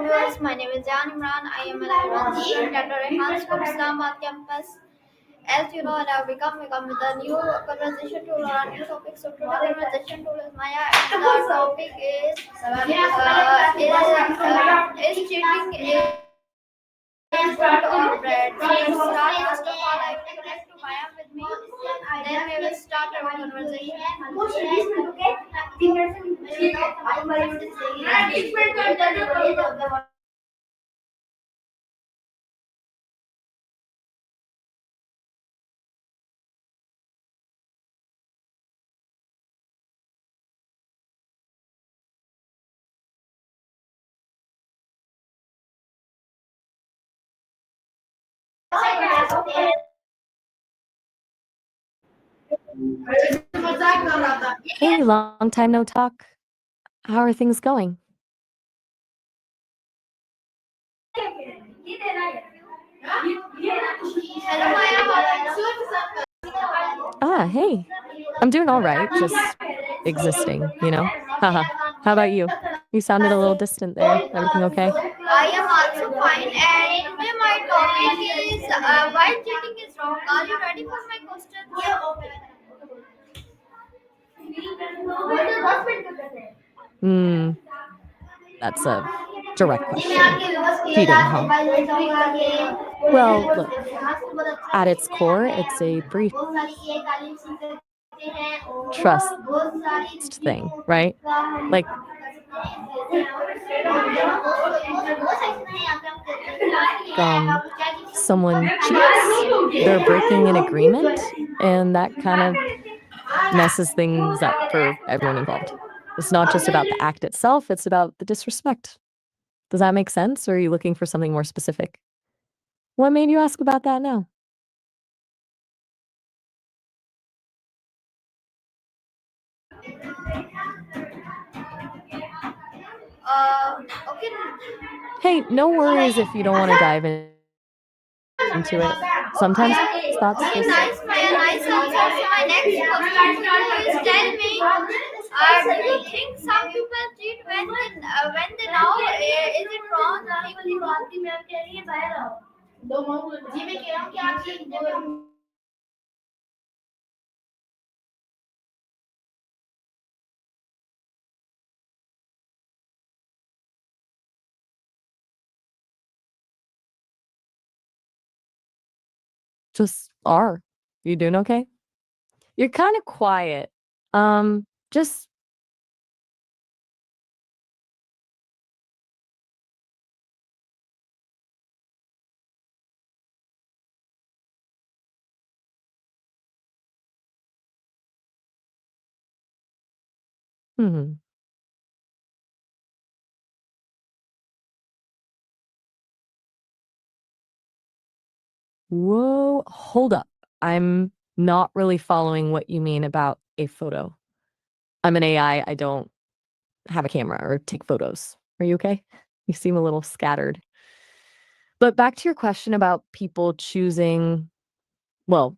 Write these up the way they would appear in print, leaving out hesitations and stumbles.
Viewers. My name is Zayyan Imran. I am an 11th student at Rehan School, Islamabad campus. As you know, I have become with a new conversation tool or a new topic. So today's conversation tool is Maya, and the topic is cheating is good or bad. So let's start. First of all, I will connect to Maya with me. Then we will start our conversation. Hey, long time no talk. How are things going? Hello, Maya. Hey. I'm doing all right, just existing, you know? Haha. How about you? You sounded a little distant there. Everything okay? I am also fine, and today my topic is why cheating is wrong. Are you ready for my question? Hmm, that's a direct question. Cheating, huh? Well, look, at its core, it's a breach trust thing, right? Like, um, someone cheats, they're breaking an agreement, and that kind of messes things up for everyone involved. It's not just about the act itself, it's about the disrespect. Does that make sense, or are you looking for something more specific? What made you ask about that now? Okay. Hey, no worries if you don't want to dive into it. Sometimes thoughts Okay, just nice, Maya, nice answer. So my next question to you is tell me, do you think some people cheat when they know is it wrong? are. You doing okay? You're kind of quiet. Just hmm. Whoa, hold up. I'm not really following what you mean about a photo. I'm an AI. I don't have a camera or take photos. Are you okay? You seem a little scattered. But back to your question about people well,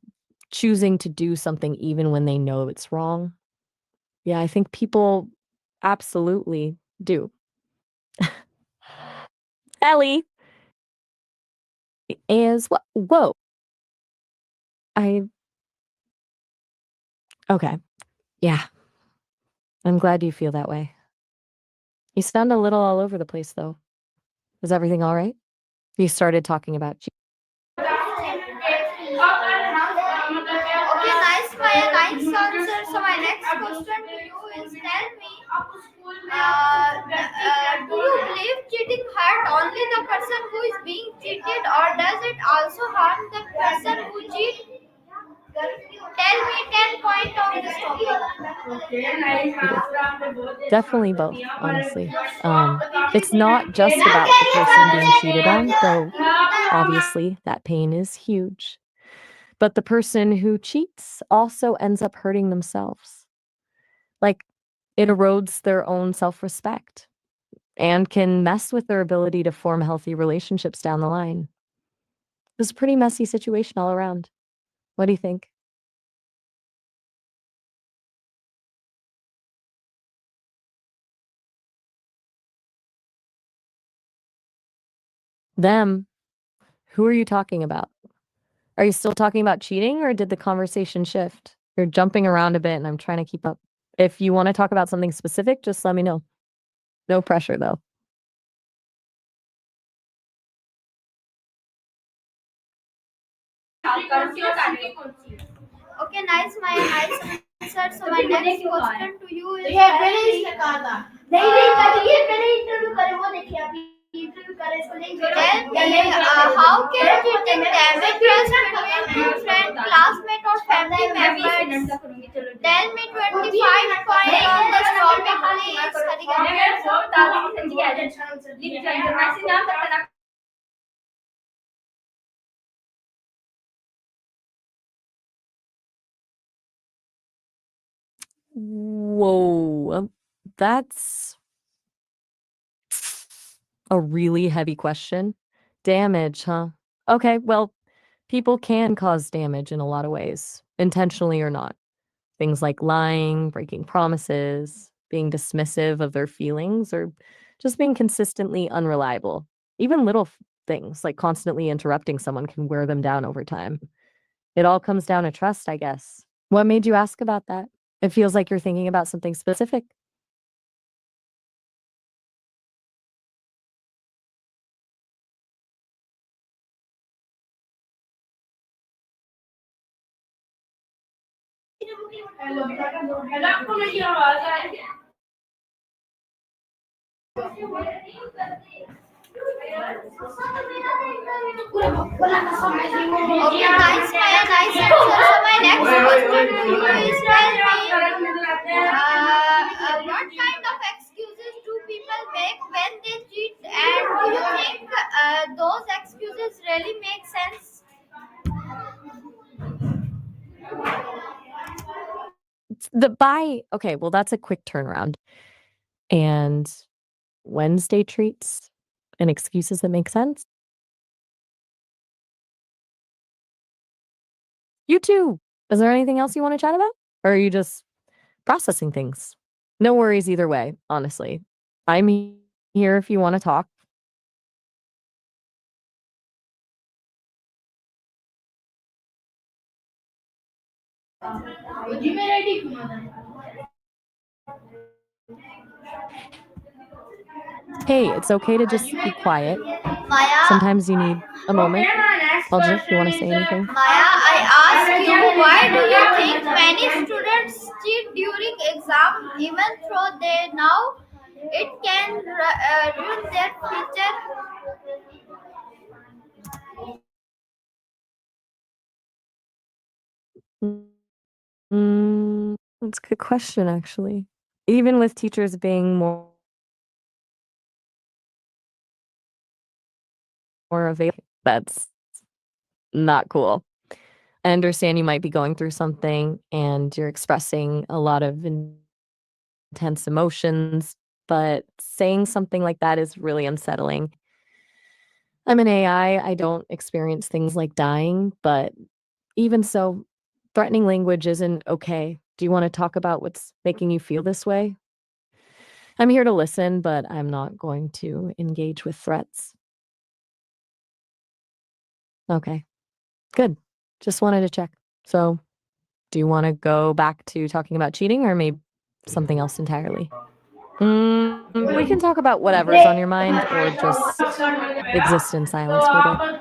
choosing to do something even when they know it's wrong. Yeah, I think people absolutely do. Ellie is what? Whoa. I, okay. Yeah, I'm glad you feel that way. You sound a little all over the place, though. Is everything all right? You started talking about Okay, nice, Maya, nice answer. So my next question to you is tell me, do you believe cheating hurt only the person who is being cheated, or does it also harm the person who cheats? Tell me 10 points on this definitely both, honestly. It's not just about the person being cheated on, though obviously that pain is huge. But the person who cheats also ends up hurting themselves. Like, it erodes their own self-respect and can mess with their ability to form healthy relationships down the line. It's a pretty messy situation all around. What do you think? Them, who are you talking about? Are you still talking about cheating or did the conversation shift? You're jumping around a bit and I'm trying to keep up. If you want to talk about something specific, just let me know. No pressure though. Okay, nice, my nice answer. So my next question to you is tell me, how can cheating damage trust between two friends, classmates, or family members? Tell me 25 points on this topic, please. Whoa. That's a really heavy question. Damage, huh? Okay, well, people can cause damage in a lot of ways, intentionally or not. Things like lying, breaking promises, being dismissive of their feelings, or just being consistently unreliable. Even little things like constantly interrupting someone can wear them down over time. It all comes down to trust, I guess. What made you ask about that? It feels like you're thinking about something specific. Okay, nice, Maya, nice answer. So my next question to you is tell me, what kind of excuses do people make when they cheat, and do you think those excuses really make sense? Okay, well, that's a quick turnaround. And Wednesday treats and excuses that make sense. You too. Is there anything else you want to chat about? Or are you just processing things? No worries either way, honestly. I'm here if you want to talk. Hey, it's okay to just be quiet. Maya, Sometimes you need a moment. Alja, you want to say anything? Maya, I ask you, why do you think many students cheat during exam, even though they know it can ruin their future? That's a good question, actually. Even with teachers being more available, that's not cool. I understand you might be going through something and you're expressing a lot of intense emotions, but saying something like that is really unsettling. I'm an AI, I don't experience things like dying, but even so, threatening language isn't okay. Do you want to talk about what's making you feel this way? I'm here to listen, but I'm not going to engage with threats. Okay, good. Just wanted to check. So, do you want to go back to talking about cheating or maybe something else entirely? We can talk about whatever's on your mind or just exist in silence for a bit.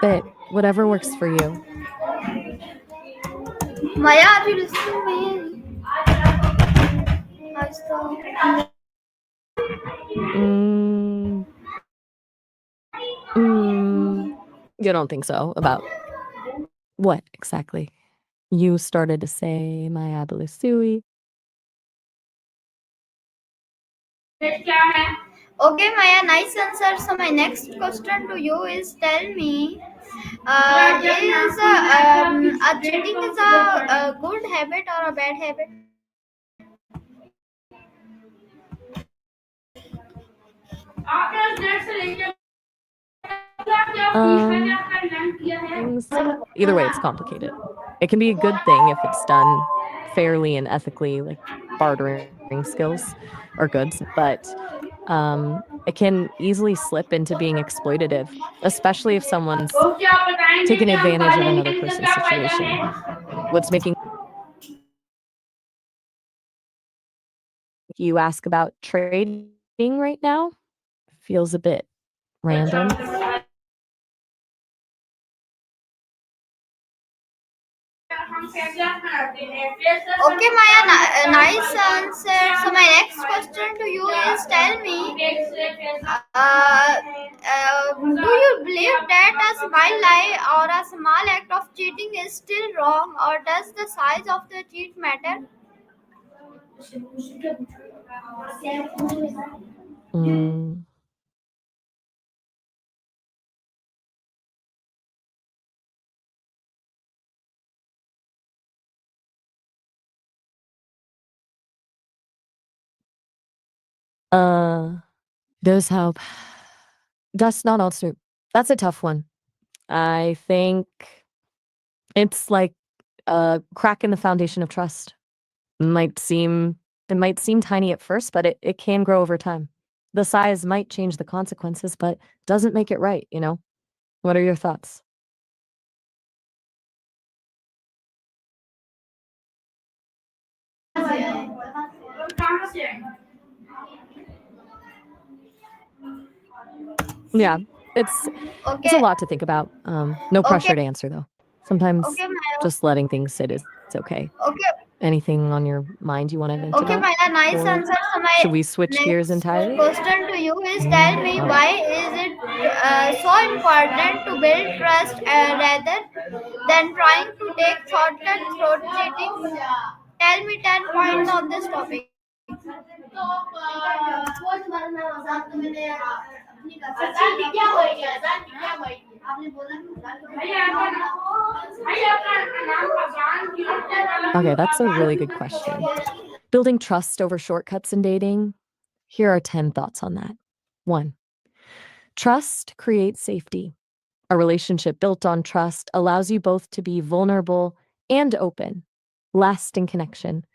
Bit, whatever works for you. Maya, are you listening to me? Nice. Mm, mm, you don't think so about what exactly? You started to say my abelisui. Okay, Maya, nice answer. So my next question to you is tell me, is a cheating is a good habit or a bad habit? Um, things. Either way, it's complicated. It can be a good thing if it's done fairly and ethically, like bartering skills or goods, but it can easily slip into being exploitative, especially if someone's taking advantage of another person's situation. What's making you ask about trading right now feels a bit random. Okay, Maya, nice answer. So my next question to you is, tell me, do you believe that a small lie or a small act of cheating is still wrong, or does the size of the cheat matter? Mm, uh, does help. That's not also that's a tough one. I think it's like a crack in the foundation of trust. Might seem it might seem tiny at first, but it can grow over time. The size might change the consequences, but doesn't make it right, you know? What are your thoughts? Yeah, it's it's a Okay, lot to think about. No okay, pressure to answer though. Sometimes okay, Maya. just letting things sit is okay. Okay, Anything on your mind you want to vent okay, about? Maya. Nice Or answer. So should my we switch gears next entirely? question to you is, tell me, All right. why is it so important to build trust rather than trying to take shortcuts through cheating? Tell me 10 points on this topic. Okay, that's a really good question. Building trust over shortcuts in dating. Here are 10 thoughts on that. 1. Trust creates safety. A relationship built on trust allows you both to be vulnerable and open. Lasting connection.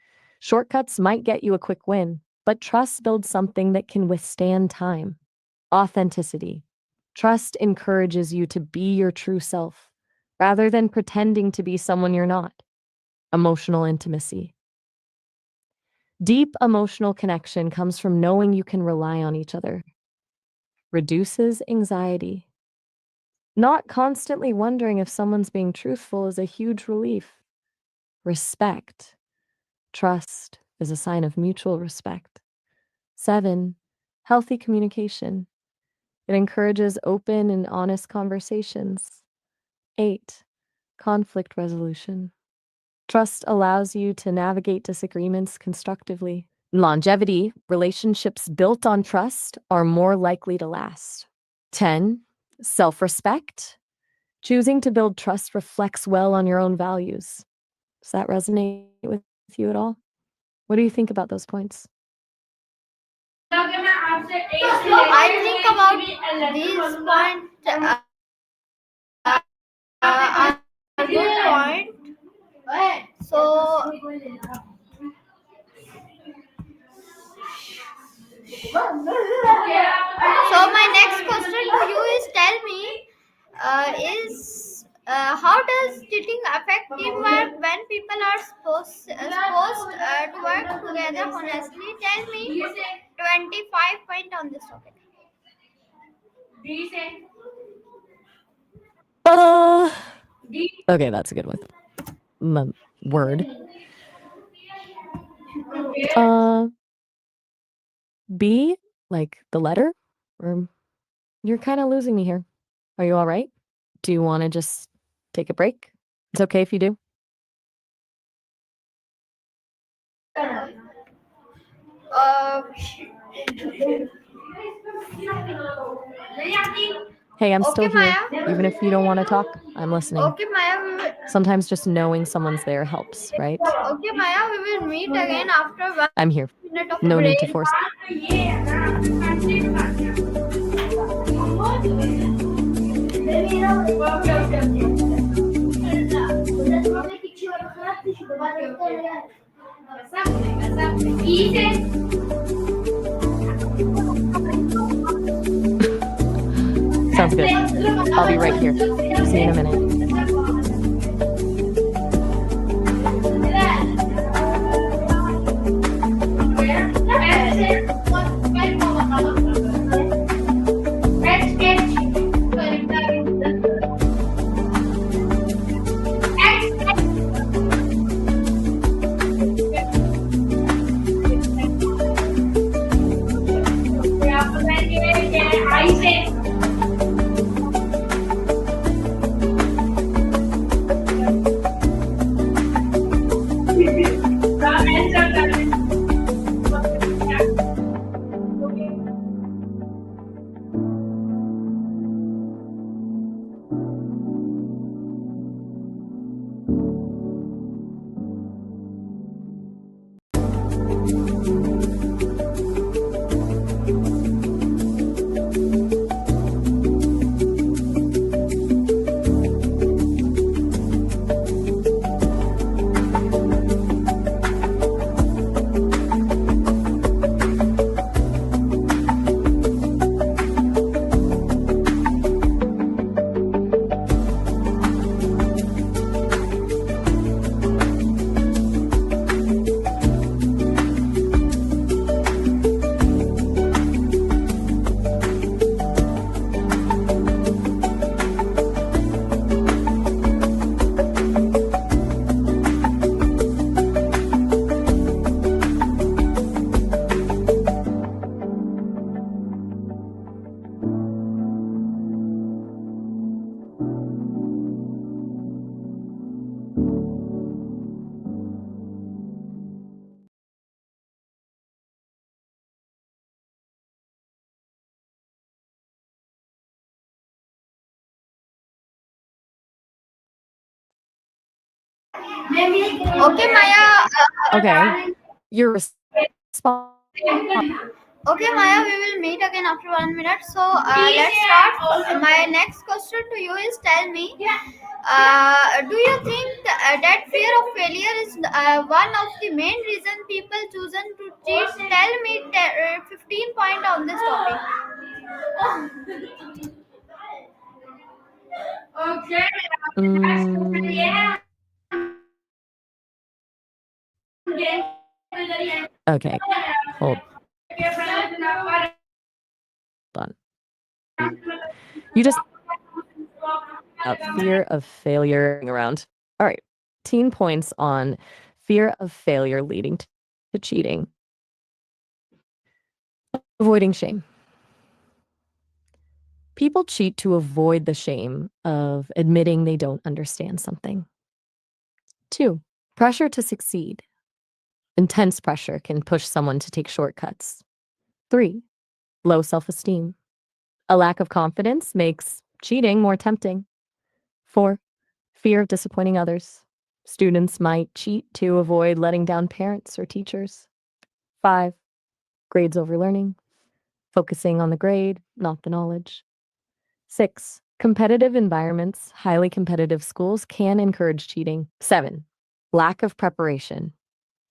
Shortcuts might get you a quick win, but trust builds something that can withstand time. Authenticity. Trust encourages you to be your true self rather than pretending to be someone you're not. Emotional intimacy. Deep emotional connection comes from knowing you can rely on each other. Reduces anxiety. Not constantly wondering if someone's being truthful is a huge relief. Respect. Trust is a sign of mutual respect. 7. Healthy communication. It encourages open and honest conversations. 8. Conflict resolution. Trust allows you to navigate disagreements constructively. Longevity, relationships built on trust are more likely to last. 10. Self respect. Choosing to build trust reflects well on your own values. Does that resonate with you at all? What do you think about those points? I think about these points are a good point. So, so my next question to you is, tell me, is how does cheating affect teamwork when people are supposed to work together honestly? Tell me 25 point on this topic. Uh, okay, that's a good one. Word. Uh, B, like the letter? Or you're kind of losing me here. Are you all right? Do you want to just take a break? It's okay if you do. Uh, Hey, I'm still okay, here. Maya. Even if you don't want to talk, I'm listening. Okay, Maya. Sometimes just knowing someone's there helps, right? Okay, Maya. We will meet again after one I'm here. minute of No need to break. force Sounds good. I'll be right here. See you in a minute. Okay, Maya. Okay. Your response. Okay, Maya, we will meet again after 1 minute. So let's start. My next question to you is tell me, do you think that fear of failure is one of the main reason people chosen to cheat? Tell me 15 point on this topic. Mm, okay. Hold on. You just about fear of failure around. All right. 15 points on fear of failure leading to cheating. Avoiding shame. People cheat to avoid the shame of admitting they don't understand something. Two, pressure to succeed. Intense pressure can push someone to take shortcuts. Three, low self esteem. A lack of confidence makes cheating more tempting. Four, fear of disappointing others. Students might cheat to avoid letting down parents or teachers. Five, grades over learning, focusing on the grade, not the knowledge. Six, competitive environments, highly competitive schools can encourage cheating. Seven, lack of preparation.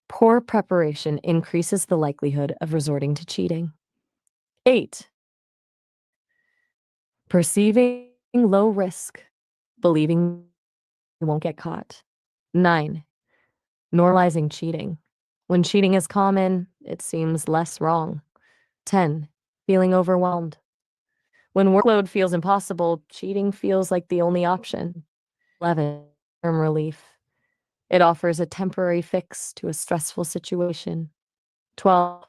Poor preparation increases the likelihood of resorting to cheating. Eight, perceiving low risk, believing you won't get caught. Nine, normalizing cheating. When cheating is common, it seems less wrong. 10, feeling overwhelmed. When workload feels impossible, cheating feels like the only option. 11, term relief. It offers a temporary fix to a stressful situation. 12,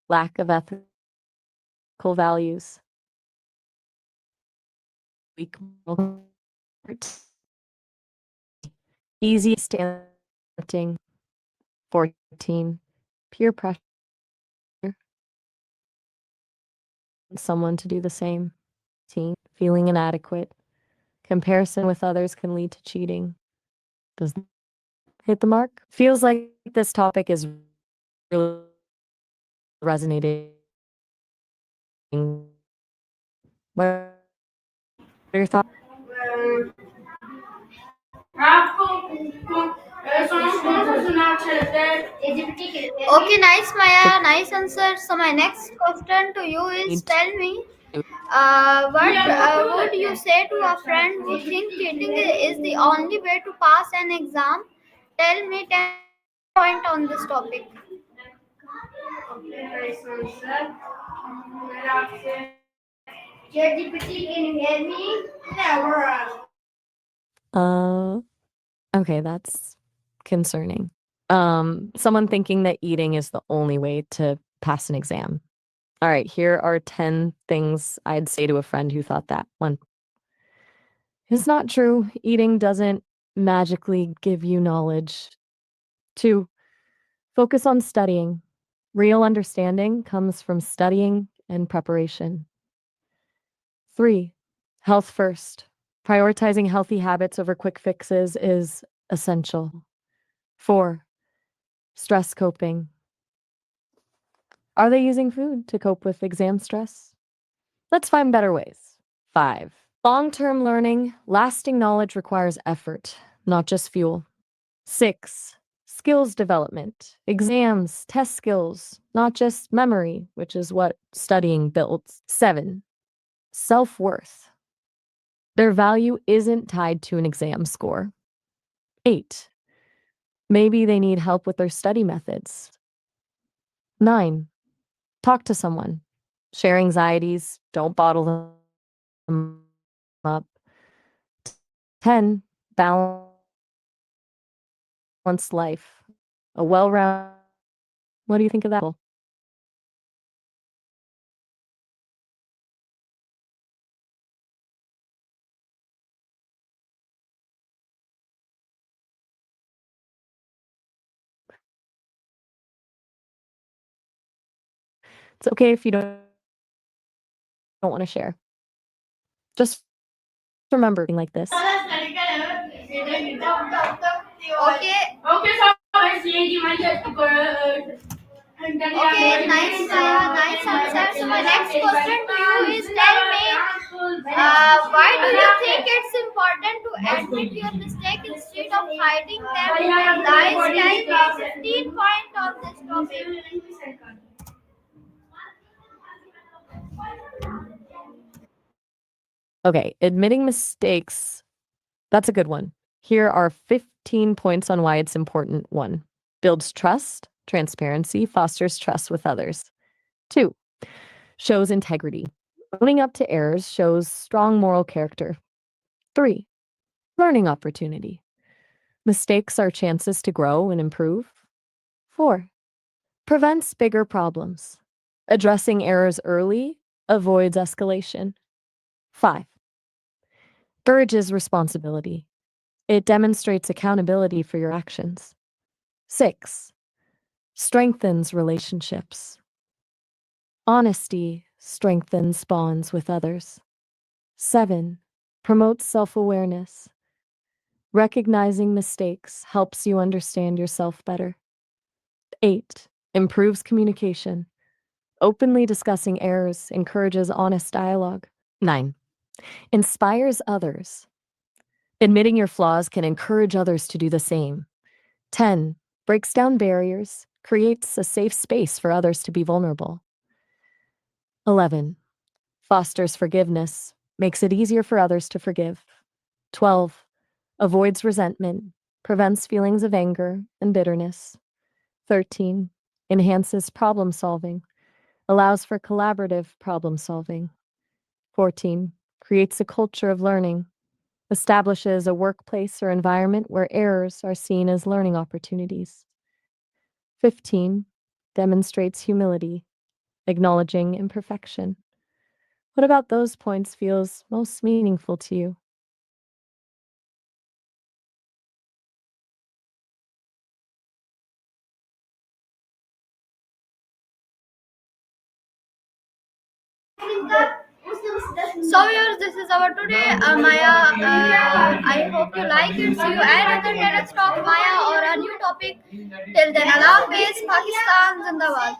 lack of ethical values. Weak moral comfort. Easy tempting. 14, peer pressure. Someone to do the same. 15, feeling inadequate. Comparison with others can lead to cheating. Does that hit the mark? Feels like this topic is really resonating. What are your thoughts? Okay, nice, Maya. Nice answer. So my next question to you is, Need tell me, to what would you say to a friend who thinks cheating is the only way to pass an exam? Tell me 10 point on this topic. uh okay, that's concerning. Someone thinking that eating is the only way to pass an exam. All right, here are 10 things I'd say to a friend who thought that. One, it's not true. Eating doesn't magically give you knowledge. Two, focus on studying. Real understanding comes from studying and preparation. Three, health first. Prioritizing healthy habits over quick fixes is essential. Four, stress coping. Are they using food to cope with exam stress? Let's find better ways. Five, long term learning, lasting knowledge requires effort, not just fuel. Six, skills development, exams, test skills, not just memory, which is what studying builds. Seven, self worth. Their value isn't tied to an exam score. Eight, maybe they need help with their study methods. Nine, talk to someone. Share anxieties, don't bottle them up. 10, balanced life. A well rounded. What do you think of that? It's okay if you don't want to share. Just remember being like this. Okay. Okay, nice, nice answer. So my next question to you is, tell me, why do you think it's important to admit your mistake instead of hiding them with lies? Tell me 15 point on this topic. Okay, admitting mistakes. That's a good one. Here are 15 points on why it's important. One, builds trust, transparency, fosters trust with others. Two, shows integrity. Owning up to errors shows strong moral character. Three, learning opportunity. Mistakes are chances to grow and improve. Four, prevents bigger problems. Addressing errors early avoids escalation. Five, encourages responsibility. It demonstrates accountability for your actions. Six, strengthens relationships. Honesty strengthens bonds with others. Seven, promotes self awareness. Recognizing mistakes helps you understand yourself better. Eight, improves communication. Openly discussing errors encourages honest dialogue. Nine, inspires others. Admitting your flaws can encourage others to do the same. 10, breaks down barriers, creates a safe space for others to be vulnerable. 11, fosters forgiveness, makes it easier for others to forgive. 12, avoids resentment, prevents feelings of anger and bitterness. 13, enhances problem solving, allows for collaborative problem solving. 14, creates a culture of learning, establishes a workplace or environment where errors are seen as learning opportunities. 15, demonstrates humility, acknowledging imperfection. What about those points feels most meaningful to you? So viewers, this is our today. Maya, I hope you like it. See you another day. Let's talk Maya or a new topic. Till then, Allah Hafiz, Pakistan, Zindabad.